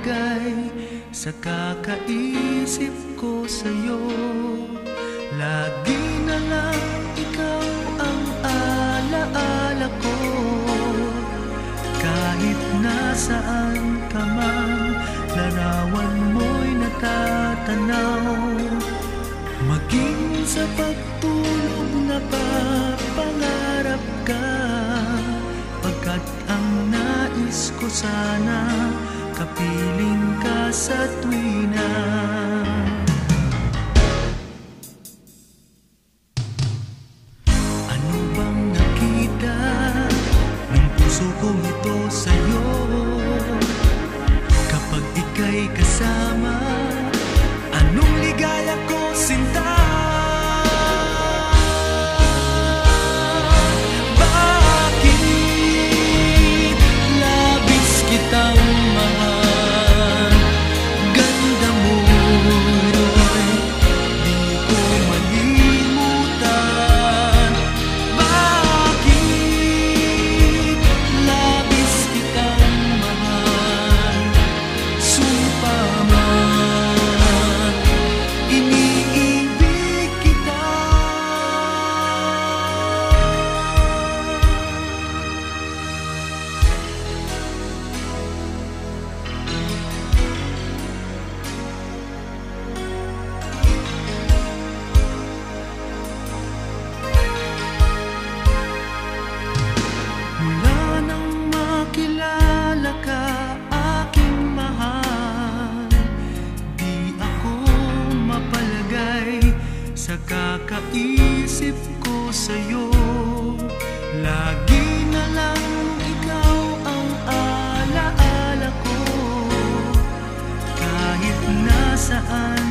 mapalagay sa kakaisip ko sa'yo. Lagi na lang ikaw ang alaala ko, kahit nasaan ka man, larawan mo'y natatanaw. Maging sa pagtulog napapangarap ka, pagkat ang nais ko sana kapiling ka sa tuwina. Ano bang nakita ng puso kong ito sa'yo? Kapag ika'y kasama, anong ligaya ko, sinta? Sa kakaisip ko sa'yo, lagi na lang ikaw ang alaala ko, kahit nasaan